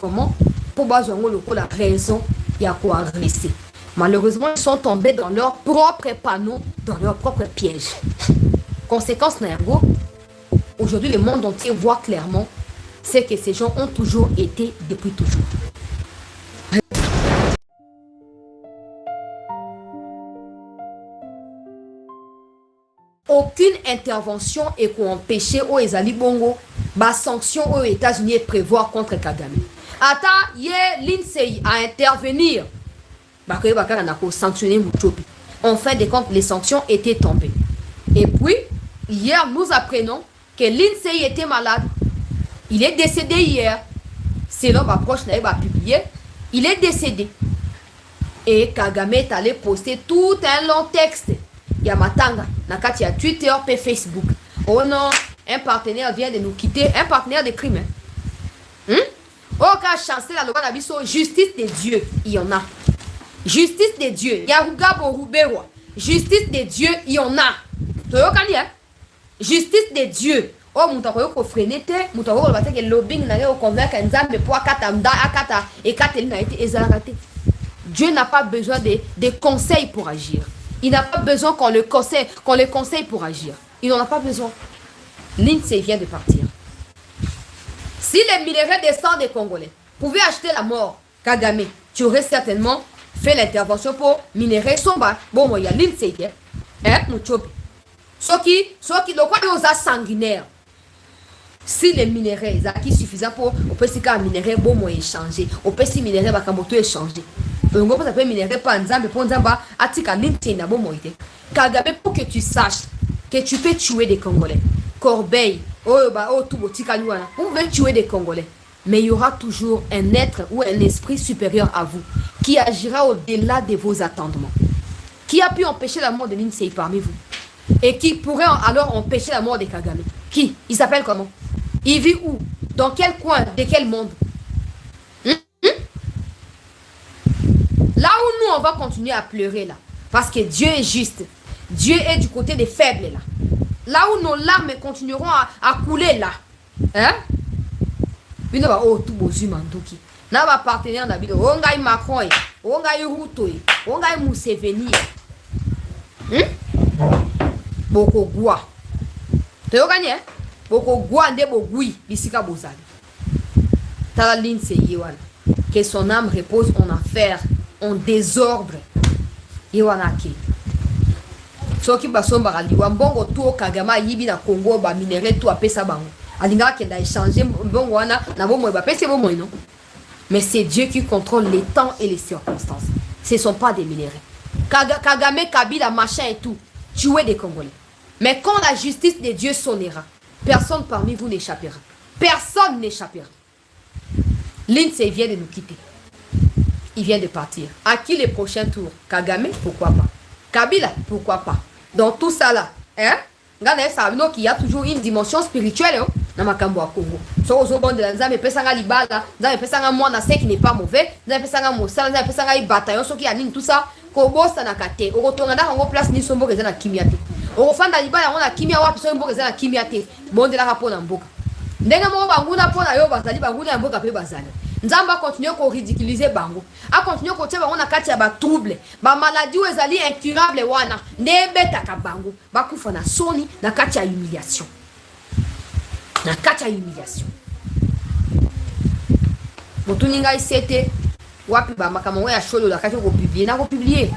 comment pour baser la raison et à quoi rester. Malheureusement, ils sont tombés dans leur propre panneau, dans leur propre piège. Conséquence, Nayango, aujourd'hui, le monde entier voit clairement c'est que ces gens ont toujours été depuis toujours. Aucune intervention est pour empêcher aux Ezali Bongo, la sanction aux États-Unis et prévoir contre Kagame. Ata ye l'INSEI à intervenir. En fin de compte, les sanctions étaient tombées. Et puis, hier, nous apprenons que l'INSEI était malade. Il est décédé hier. Selon ma proche n'a publié, il est décédé. Et Kagame est allé poster tout un long texte. Yamatanga, Nakatia, Twitter et Facebook. Oh non, un partenaire vient de nous quitter, un partenaire de crime. Oh, quand chancer la loi d'abisso, justice de Dieu, il y en a. Justice de Dieu, Yaruga Borubewa. Justice de Dieu, il y en a. Justice de Dieu. Oh, moutako ko frenete, moutako ko bateke lobbying na yo convaincre nzambe pour akatamda akata et kateli na été ezarate. Dieu n'a pas besoin de conseils pour agir. Il n'a pas besoin qu'on le conseille pour agir. Il n'en a pas besoin. L'INSEE vient de partir. Si les minerais descendent des Congolais pouvaient acheter la mort, Kagame, tu aurais certainement fait l'intervention pour minerais somba. Bon, il y a l'INSEE. Mouchopi. Ceux qui le croient aux sanguinaires. Si les minéraux sont suffisants pour on peut si un minerai bon moi échanger, on peut si minerai ba kamboto échanger. On peut ça peut minerai pas nzambe pour nzamba atika linté na bon moité. Kagame pour que tu saches que tu peux tuer des Congolais. Corbeil, tout botika luana. On veut tuer des Congolais. Mais il y aura toujours un être ou un esprit supérieur à vous qui agira au-delà de vos attendements. Qui a pu empêcher la mort de l'INSEE parmi vous? Et qui pourrait alors empêcher la mort de Kagame? Qui? Il s'appelle comment? Il vit où? Dans quel coin? De quel monde? Là où nous, on va continuer à pleurer là. Parce que Dieu est juste. Dieu est du côté des faibles là. Là où nos larmes continueront à couler là. Hein? Puis nous, oh, tout beau Zumanduki. Nous avons partenaire d'habitude. On gagne Macron. On gagne Ruto. On gagne Museveni. Boko Gua. Tu as gagné? Boko Gua nde Bogui. Bisika Bozali. Tala l'INSEE Yewan. Que son âme repose en affaires, en désordre. Yewana ke. Soki basomba kaliwa mbongo to Kagama yibi na Congo ba minerai to apesa bango. Alinga kenda échanger mbongo wana na bomwe ba pese bomwe non. Mais c'est Dieu qui contrôle les temps et les circonstances. Ce ne sont pas des minéraux. Kagame, Kabila, machin et tout. Tuer des Congolais. Mais quand la justice de Dieu sonnera, personne parmi vous n'échappera. Personne n'échappera. L'INSEE vient de nous quitter. Il vient de partir. À qui les prochains tours? Kagame, pourquoi pas? Kabila, pourquoi pas? Dans tout ça là, hein? Regardez, ça veut qu'il y a toujours une dimension spirituelle dans ma Kambo à Congo. So aux bon de la Nzambe pesanga libala, Nzambe pesanga moi na qui n'est pas mauvais, Nzambe pesanga mosala, Nzambe pesanga bataillon, so qui anime tout ça, Kobo sanakate. Au retour na en place ni sombo reza na kimiate. Au fanda libala on a kimia wa so mbo reza na kimiate. Bon de la rapport na mboka. Ndenga mo banguna pona yo bazali banguna mboka pe bazali. Nzamba continue ko ridiculiser bango. A continue ko teba on a kati ya ba trouble, ba maladie ezali incurable wana. Ndebeta ka bango, ba kufa na soni na kati ya humiliation. Na kati ya humiliation. Motuninga isete wapi ba makambo ya sholo la kati ko publier na ko publier.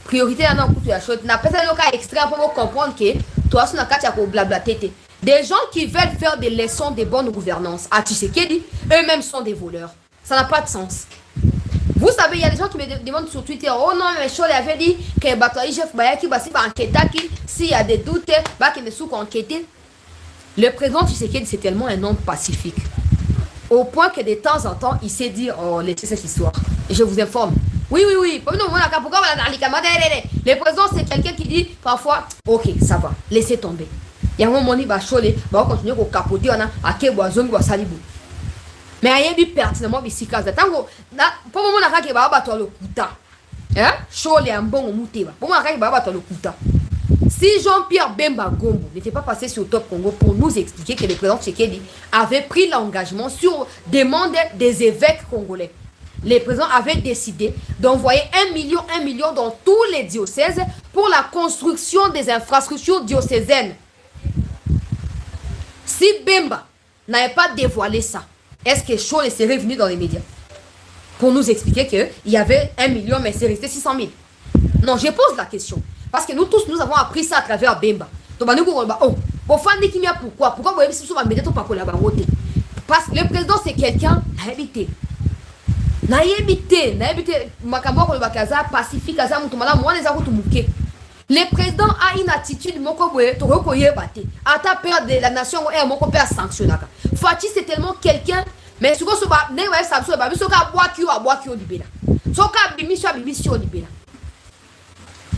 Priorité na kutu ya sholo na pesa loka extrait pour comprendre que toi sur na kati ya ko blabla tete. Des gens qui veulent faire des leçons de bonne gouvernance à Tshisekedi, eux-mêmes sont des voleurs. Ça n'a pas de sens. Vous savez, il y a des gens qui me demandent sur Twitter, oh non, mais Chol avait dit que Batoïchef Bayaki va enquêter, s'il y a des doutes, qu'il ne soit enquêté. Le président Tshisekedi, c'est tellement un homme pacifique. Au point que de temps en temps, il sait dire, oh, laissez cette histoire. Et je vous informe. Oui. Le président, c'est quelqu'un qui dit parfois, ok, ça va, laissez tomber. Il y a un moment où Chol va continuer à capoter, à Keboazon, à Salibou. Mais il y a pertinemment des sikaza. Tango, pour le moment, on a fait le kuta. Hein? Chole un bon mouteba. Pour moi, on a fait le kuta. Si Jean-Pierre Bemba Gombo n'était pas passé sur Top Congo pour nous expliquer que le président Tshisekedi avait pris l'engagement sur demande des évêques congolais, le président avait décidé d'envoyer 1 million dans tous les diocèses pour la construction des infrastructures diocésaines. Si Bemba n'avait pas dévoilé ça, est-ce que Chole serait venu dans les médias pour nous expliquer qu'il y avait 1 million, mais c'est resté 600 000? Non, je pose la question. Parce que nous tous, nous avons appris ça à travers Bemba. Donc, pourquoi vous avez dit que médias pas là-bas? Parce que le président, c'est quelqu'un habité. Pacifique, le président a une attitude la nation sanctionner. Fati, c'est tellement quelqu'un, mais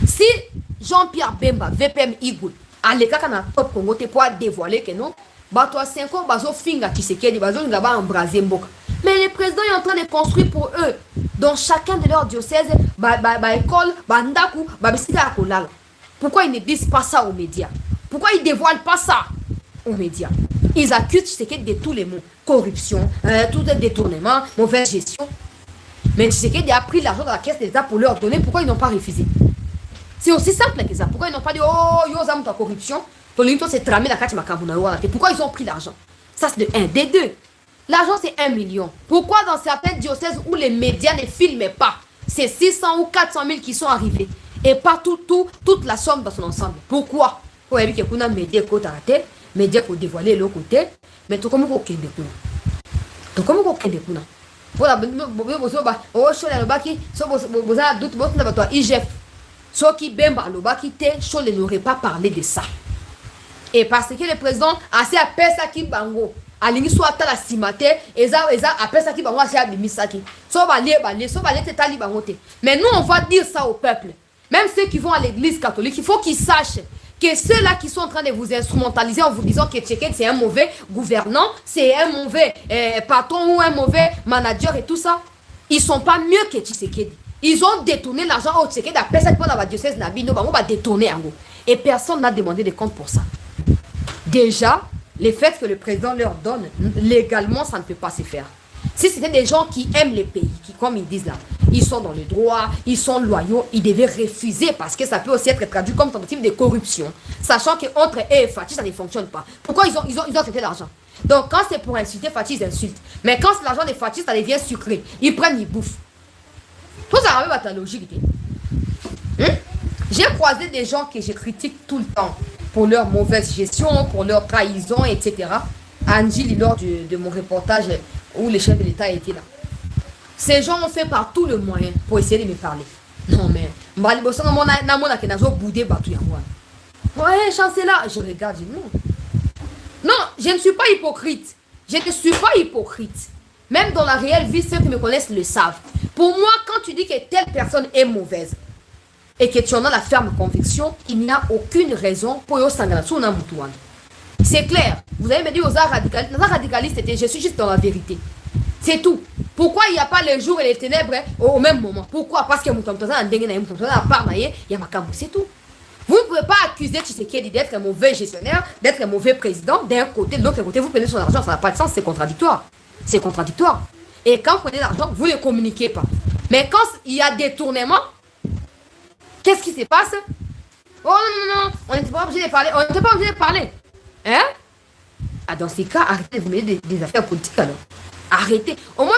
si Jean-Pierre Bemba, VPM Igoul, à l'écart na Top Congo, te pour dévoiler que non, bato a 5 ans, bazo finga qui se kedi, bazo ngaba embraser mboka. Mais le président est en train de construire pour eux, dans chacun de leurs diocèses, école, ndaku, bisika kolala. Pourquoi ils ne disent pas ça aux médias? Pourquoi ils ne dévoilent pas ça aux médias? Ils accusent Tshisekedi de tous les mots. Corruption, tout est détournement, mauvaise gestion. Mais Tshisekedi a pris l'argent de la caisse d'État pour leur donner. Pourquoi ils n'ont pas refusé? C'est aussi simple que ça. Pourquoi ils n'ont pas dit oh, yo, ça ta corruption? C'est tramé la carte Makabuna. Pourquoi ils ont pris l'argent? Ça, c'est de 1. Des 2. L'argent, c'est 1 million. Pourquoi dans certains diocèses où les médias ne filment pas, c'est 600 ou 400 000 qui sont arrivés et pas toute la somme dans son ensemble? Pourquoi? Pour éviter que les médias côté, médias pour dévoiler le côté, mais tout comme vous avez des coups. Tout comme vous avez des coups. Voilà, oh, je suis là, vous avez doute, vous avez IGF. Ceux qui Bemba le baki te, je n'aurais pas parlé de ça. Et parce que le président a assez appelé ça qui bango, a l'ini soit à la simate, et ça appelle ça qui bango a assez misaki. So va les tali bangote. Mais nous on va dire ça au peuple. Même ceux qui vont à l'église catholique, il faut qu'ils sachent que ceux-là qui sont en train de vous instrumentaliser en vous disant que Tshisekedi c'est un mauvais gouvernant, c'est un mauvais patron ou un mauvais manager et tout ça, ils sont pas mieux que Tshisekedi. Ils ont détourné l'argent au Tshisekedi, après ça, pour la diocèse Nabino, on va détourner en gros. Et personne n'a demandé de compte pour ça. Déjà, le fait que le président leur donne, légalement, ça ne peut pas se faire. Si c'était des gens qui aiment le pays, qui, comme ils disent là, ils sont dans le droit, ils sont loyaux, ils devaient refuser parce que ça peut aussi être traduit comme tentative de corruption, sachant qu'entre eux et Fati, ça ne fonctionne pas. Pourquoi ils ont accepté l'argent? Donc, quand c'est pour insulter Fati, ils insultent. Mais quand c'est l'argent de Fati, ça devient sucré. Ils prennent, ils bouffent. Tout ça arrive à ta logique. J'ai croisé des gens que je critique tout le temps pour leur mauvaise gestion, pour leur trahison, etc. Angie, lors de mon reportage où le chef de l'État était là. Ces gens ont fait par tout le moyen pour essayer de me parler. Non, mais ouais, chancelier, je regarde, je dis non. Non, je ne suis pas hypocrite. Je ne suis pas hypocrite. Même dans la réelle vie, ceux qui me connaissent le savent. Pour moi, quand tu dis que telle personne est mauvaise et que tu en as la ferme conviction, il n'y a aucune raison pour yo sangana suna mutuan. C'est clair. Vous avez me dit aux radicalistes, je suis juste dans la vérité. C'est tout. Pourquoi il n'y a pas les jours et les ténèbres au même moment? Pourquoi? Parce que c'est tout. Vous ne pouvez pas accuser Tshisekedi d'être un mauvais gestionnaire, d'être un mauvais président. D'un côté, de l'autre côté, vous prenez son argent, ça n'a pas de sens, c'est contradictoire. C'est contradictoire. Et quand vous prenez l'argent, vous ne le communiquez pas. Mais quand il y a détournement, qu'est-ce qui se passe? Oh non, on n'était pas obligé de parler. On n'était pas obligé de parler. Hein? Ah, dans ces cas, arrêtez de vous mêler des affaires politiques alors. Arrêtez. Au moins,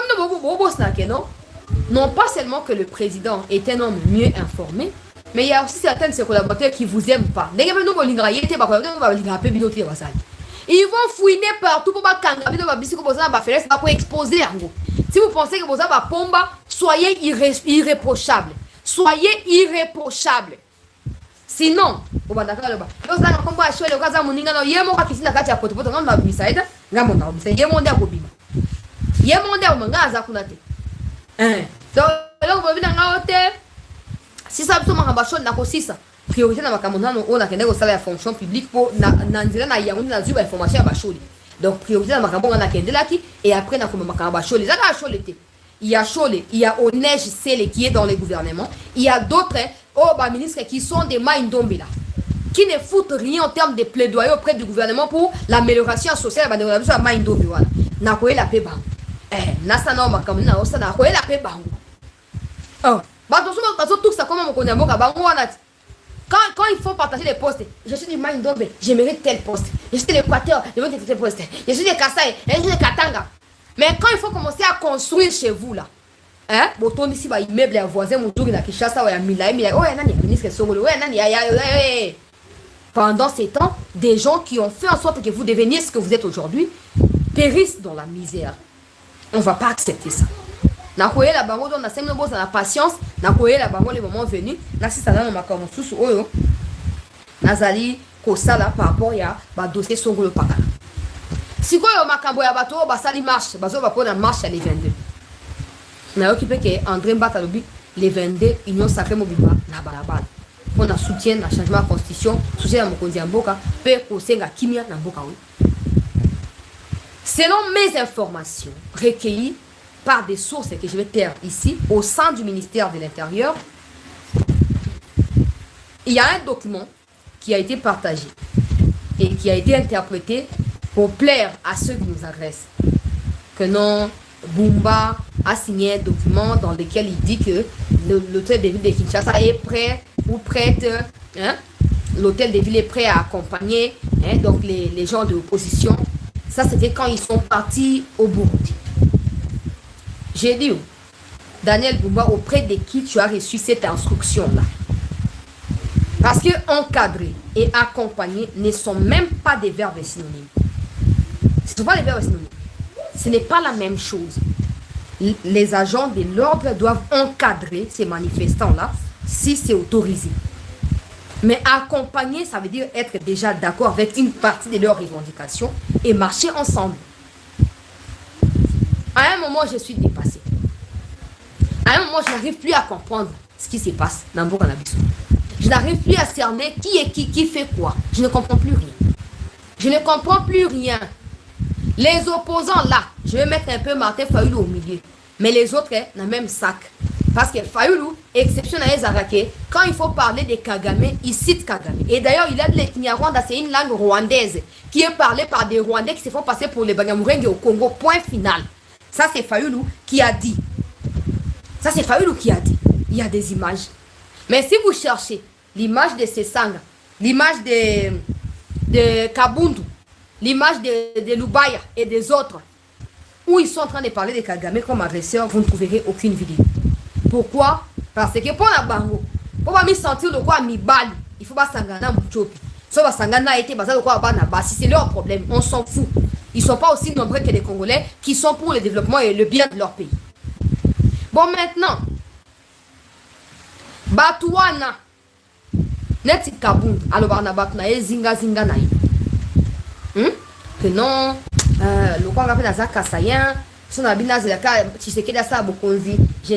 non pas seulement que le président est un homme mieux informé, mais il y a aussi certains de ses collaborateurs qui ne vous aiment pas. Ils vont fouiner partout pour exposer. Si vous pensez que vous avez un pomba, soyez irréprochable. Soyez irréprochable. Sinon, si ça veut dire priorité na makamona on a kende ko sala ya fonction publique pour na nzela na yango na zuba information ya bacholi. Donc priorité na makambo na kende laki et après na koma makamba bacholi. Ça na choli te. Il y a Chole, il y a Onej Sele qui est dans le gouvernement, il y a d'autres ministres qui sont des Maïndombe là. qui ne foutent rien en termes de plaidoyer auprès du gouvernement pour l'amélioration sociale, l'amélioration de la main d'eau. Na quoi la paix bango. Nasa na makambo na osa na quoi la paix bango. Oh, bah tout ça comment on connaît bango bango wanati. Quand il faut partager les postes, je suis du Maïndombe, je mérite tel poste. Je suis de l'Équateur, je mérite tel poste. Je suis de Kassai, je suis de Katanga. Mais quand il faut commencer à construire chez vous là, hein, bon, ici, bah, immeuble à voisin, mon tour, il a Kishasa, il y a Mila, oh, il y a ministre Songolo, il y a. Pendant ces temps, des gens qui ont fait en sorte que vous deveniez ce que vous êtes aujourd'hui périssent dans la misère. On ne va pas accepter ça. Nakoye la bango donc na semno boza na patience nakoye la bango les moments venus na si ça na makambo susu oyo nazali ko sala par rapport ya ba dossier songolo pakala sikoyo makambo ya bato ba sali marche bazo ba pona marche les 22 na occupé que André Mbata lobi les 22 union sacrée mobimba na balabala on a soutien na changement de constitution soutien na mokonzi ya mboka pe ko senga kimia na mboka oyo. Selon mes informations recueillies par des sources que je vais taire ici, au sein du ministère de l'Intérieur, il y a un document qui a été partagé et qui a été interprété pour plaire à ceux qui nous agressent. Que non, Bumba a signé un document dans lequel il dit que l'hôtel de ville de Kinshasa est prêt ou prête, hein, l'hôtel de ville est prêt à accompagner, hein, donc les gens de l'opposition. Ça, c'était quand ils sont partis au Burundi. J'ai dit, Daniel Bumba, auprès de qui tu as reçu cette instruction-là? Parce que encadrer et accompagner ne sont même pas des verbes synonymes. Ce ne sont pas des verbes synonymes. Ce n'est pas la même chose. Les agents de l'ordre doivent encadrer ces manifestants-là si c'est autorisé. Mais accompagner, ça veut dire être déjà d'accord avec une partie de leurs revendications et marcher ensemble. À un moment, je suis dépassée. À un moment, je n'arrive plus à comprendre ce qui se passe dans Mboka na biso. Je n'arrive plus à cerner qui est qui fait quoi. Je ne comprends plus rien. Je ne comprends plus rien. Les opposants là, je vais mettre un peu Martin Fayoulou au milieu. Mais les autres, dans le même sac. Parce que Fayoulou, exception à Ezarake, quand il faut parler de Kagame, il cite Kagame. Et d'ailleurs, il a de l'Ekinyarwanda, c'est une langue rwandaise qui est parlée par des Rwandais qui se font passer pour les Banyamulenge au Congo. Point final. Ça, c'est Fayoulou qui a dit. Ça, c'est Fayoulou qui a dit. Il y a des images. Mais si vous cherchez l'image de Sesanga, l'image de Kabundu, l'image de Lubaya et des autres, où ils sont en train de parler de Kagame comme agresseur, vous ne trouverez aucune vidéo. Pourquoi? Parce que pour la bango, pour pas me sentir le quoi mi bali, il faut pas s'engagner mouchopi. Ça va s'engagner a été basé le quoi bana si c'est leur problème, on s'en fout. Ils sont pas aussi nombreux que les Congolais qui sont pour le développement et le bien de leur pays. Bon maintenant, Batouana, Neti Kabund, alors Barnabatna et Zinga Zinga Naï. Que non, le quoi on appelle Azaka Sayen. Je ne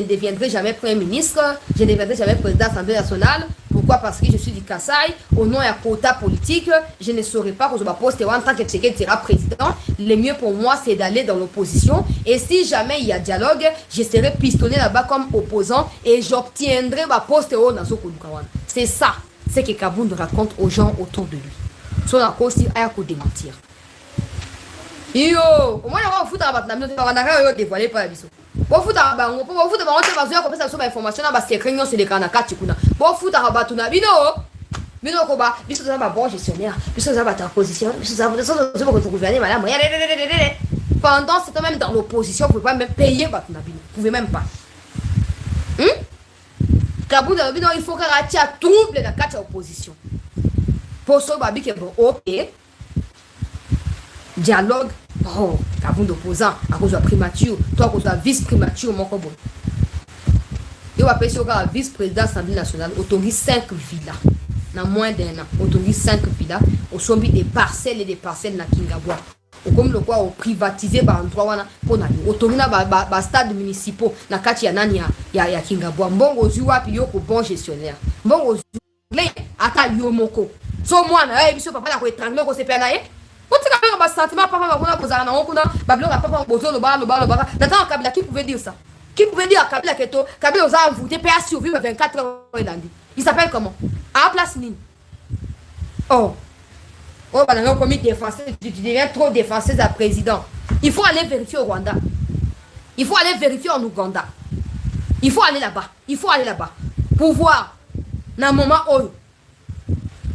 deviendrai jamais Premier ministre, je ne deviendrai jamais président de l'Assemblée nationale. Pourquoi? Parce que je suis du Kassai, au nom et à quota politique, je ne saurais pas que je me poste en tant que Tshisekedi sera président. Le mieux pour moi, c'est d'aller dans l'opposition. Et si jamais il y a dialogue, je serai pistonné là-bas comme opposant et j'obtiendrai ma poste au Nazo Kodukawan. C'est ça, ce que Kabound raconte aux gens autour de lui. Son accord aussi a à démentir. Yo, au moins on va foutre à battre on a dévoilé par la biso. Bon foutre à bango, bon foutre à bango, tu vas voir comme ça sur information là, c'est réunion c'est les canaka tikuna. Bon foutre à battre na bino. Bino ko ba, biso ça va bon gestionnaire, biso ça va ta position, biso ça va ça va gouverner madame. Pendant c'est même dans l'opposition, vous pouvez pas même payer battre na bino. Vous pouvez même pas. Kabou na bino, il faut que ratia trouble la carte opposition. Pour ça babi que bon OK. Dialogue. Oh, Kabund opposant, à cause de la primature, toi à cause de la vice-primature, mon cobo. Il va passer au gars vice-président de l'Assemblée nationale, autorise 5 villas. Dans moins d'un an, autorise 5 villas, au sommet des parcelles et des parcelles na Kingabwa. Ou comme le quoi, on privatisé par endroit, pour na autorise na stade municipal, na kati ya nani ya Kingabwa. Mbongo zuwa piyo ko bon gestionnaire. Mbongo zuwa, ata yomoko. So moi, na biso papa na ko étrangler ko sepena eh. On sentiment papa va poser na okuna bablo na papa bozo lo ba d'attends Kabila qui pouvait dire ça, qui pouvait dire à Kabila que to Kabila aux a envoûté PA survivre 24 heures lundi. Il s'appelle comment? À place Nine. Oh, oh, bah, comme tu deviens trop défenseuse à président. Il faut aller vérifier au Rwanda. Il faut aller vérifier en Ouganda. Il faut aller là-bas. Il faut aller là-bas. Pour voir, dans le moment où,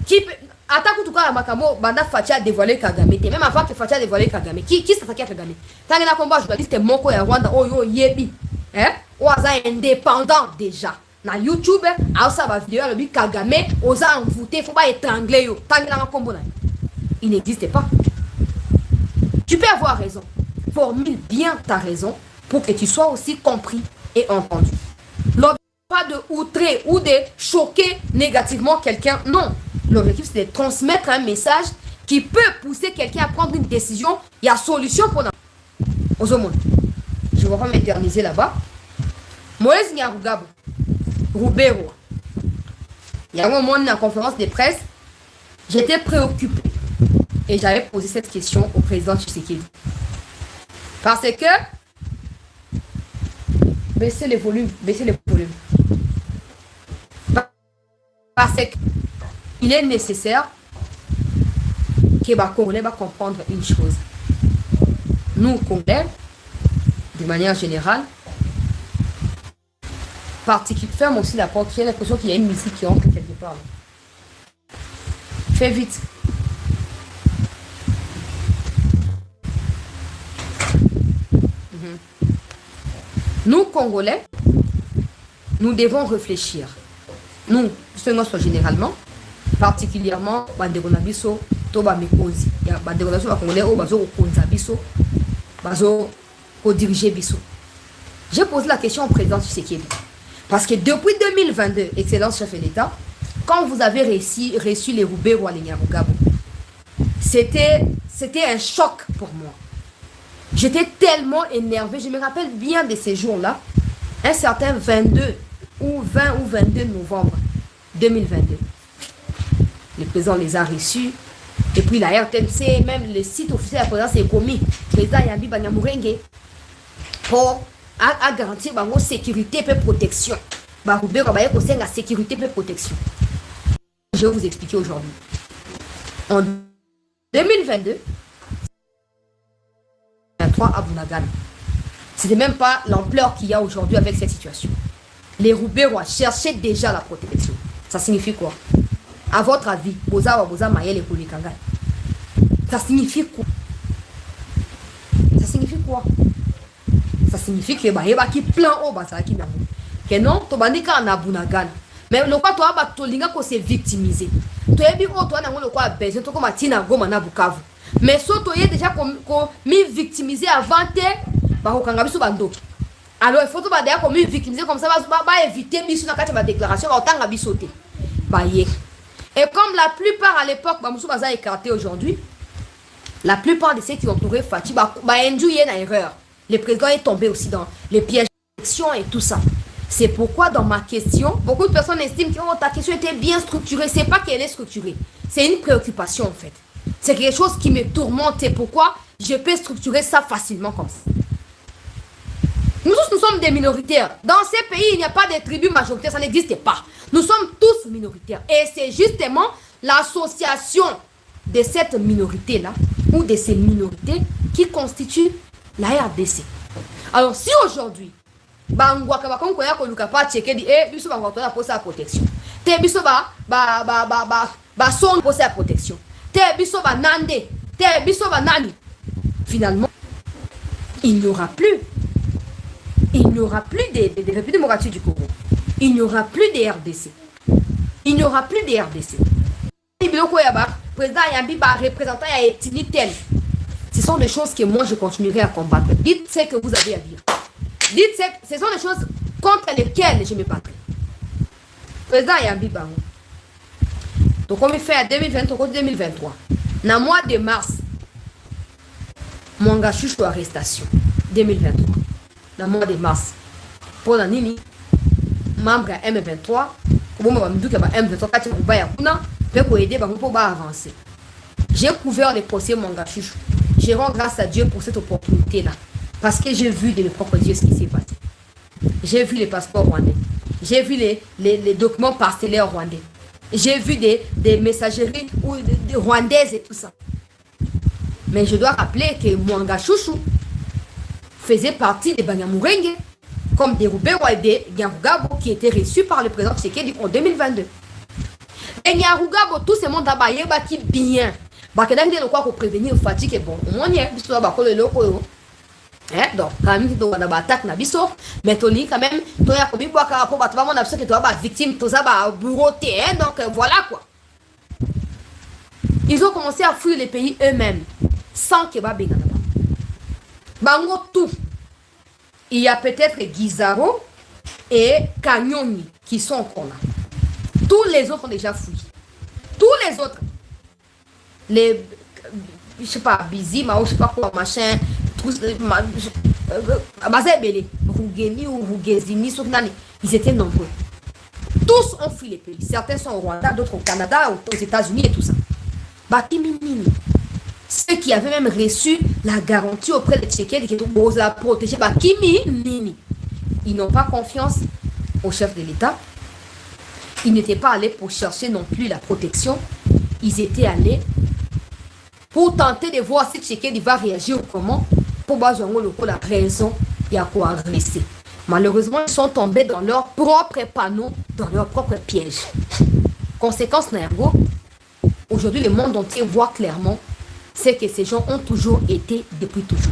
qui peut, attaque tout cas, Makamo, Banda Fatia a dévoilé Kagame. Même avant que Fatia a dévoilé Kagame. Qui s'attaque à Kagame? Tant qu'il y a un combat journaliste, Moko et Rwanda, oh yo, yebi. Hein? Oza indépendant déjà. Na YouTube, a ça va vidéo, le Kagame, oza envoûté, faut pas étrangler yo. Tant qu'il y a un combat, il n'existe pas. Tu peux avoir raison. Formule bien ta raison pour que tu sois aussi compris et entendu. L'objectif pas de outrer ou de choquer négativement quelqu'un, non. L'objectif c'est de transmettre un message qui peut pousser quelqu'un à prendre une décision. Il y a solution pour aux hommes. Je ne vais pas m'éterniser là-bas. Moïse Nyarugabo, Roubero. Il y a un moment dans la conférence de presse, j'étais préoccupé et j'avais posé cette question au président Tshisekedi. Parce que baissez les volumes. Parce qu'il est nécessaire que les Congolais va comprendre une chose. Nous, Congolais, de manière générale, ferme aussi la porte. J'ai l'impression qu'il y a une musique qui entre quelque part. Fais vite. Nous, Congolais, nous devons réfléchir. Nous, généralement, particulièrement, Bandegonabiso, Toba Mekozi. Il y a Bandegonabiso, Congolais, Bazo, Konzabiso, Bazo, diriger Biso. J'ai posé la question au président Tshisekedi. Parce que depuis 2022, Excellence chef de l'État, quand vous avez reçu les Roubero à Nyarugabo, c'était un choc pour moi. J'étais tellement énervée. Je me rappelle bien de ces jours-là. Un certain 22 ou 20 ou 22 novembre 2022. Le président les a reçus. Et puis la RTMC, même le site officiel de la présidence est commis. Le président Yambi Banyamurenge pour garantir la sécurité et protection. La sécurité et protection. Je vais vous expliquer aujourd'hui. En 2022, à Bunagana. C'était même pas l'ampleur qu'il y a aujourd'hui avec cette situation. Les Roubero cherchaient déjà la protection. Ça signifie quoi? À votre avis, ça signifie quoi? Ça signifie quoi? Ça signifie que bah qui plan au basa qui n'amu. Que non, to bandika na Bunagana. Mais le quoi toi ba to linga ko se victimiser. To ebi o to na ngolo kwa besoin to ko matina goma na Bukavu. Mais surtout, il y a déjà mis victimisé avant de alors il faut que déjà comme victimiser comme ça va éviter biso na kati ba déclaration ba tanga bisoté. Et comme la plupart à l'époque ba musu baza écarté aujourd'hui, la plupart de ceux qui ont entouré Fati ba endu y a une erreur. Le président est tombé aussi dans les pièges d'élection et tout ça. C'est pourquoi dans ma question, beaucoup de personnes estiment que ta question était bien structurée. C'est pas qu'elle est structurée, c'est une préoccupation en fait. C'est quelque chose qui me tourmente. Et pourquoi je peux structurer ça facilement comme ça? Nous tous, nous sommes des minoritaires. Dans ces pays, il n'y a pas de tribus majoritaires. Ça n'existe pas. Nous sommes tous minoritaires. Et c'est justement l'association de cette minorité-là, ou de ces minorités, qui constitue la RDC. Alors, si aujourd'hui, protection. Finalement, il n'y aura plus de République démocratique du Congo. Il n'y aura plus de RDC. Il n'y aura plus de RDC. Président Yambi, représentant tel. Ce sont des choses que moi je continuerai à combattre. Dites ce que vous avez à dire. Dites ce sont des choses contre lesquelles je me battrai. Président Yambi Bango. Donc, on me fait à 2023, 2023. Dans le mois de mars, mon gars chouchou arrestation. 2023. Dans le mois de mars. Pour la Nini, membre à M23, pour moi, je vais M23, avancer. J'ai couvert les procès, mon gars chouchou. Je rends grâce à Dieu pour cette opportunité-là. Parce que j'ai vu de mes propres yeux ce qui s'est passé. J'ai vu les passeports rwandais. J'ai vu les documents parcellaires rwandais. J'ai vu des messageries ou des rwandaises et tout ça. Mais je dois rappeler que Mwanga Chouchou faisait partie des Banyamulenge, comme des Rubero et des Nyarugabo qui étaient reçus par le président Tshisekedi en 2022. Et Nyarugabo, tout ce monde là-bas, il qui bien. Parce que dans le cas pour prévenir le fatigue, bon, au moins, il y a le loco. Donc, quand même, tu as attaque na biso, mais tu quand même, tu as commis boire par rapport à toi, on a que tu as victime, tu as bureauté, donc voilà quoi. Ils ont commencé à fuir les pays eux-mêmes, sans que ba benga. Bango tout. Il y a peut-être Guizaro et Kanyoni qui sont encore là. Tous les autres ont déjà fui. Tous les autres. Les, je sais pas, Bizima ou je sais pas quoi, machin, ils étaient nombreux. Tous ont fui les pays. Certains sont au Rwanda, d'autres au Canada, aux États-Unis et tout ça. Ceux qui avaient même reçu la garantie auprès de Tshisekedi qui pour la protéger, ils n'ont pas confiance au chef de l'État. Ils n'étaient pas allés pour chercher non plus la protection. Ils étaient allés pour tenter de voir si Tshisekedi va réagir comment, pour baser la raison et à quoi rester. Malheureusement, ils sont tombés dans leur propre panneau, dans leur propre piège. Conséquence, Nayango, aujourd'hui, le monde entier voit clairement c'est que ces gens ont toujours été depuis toujours.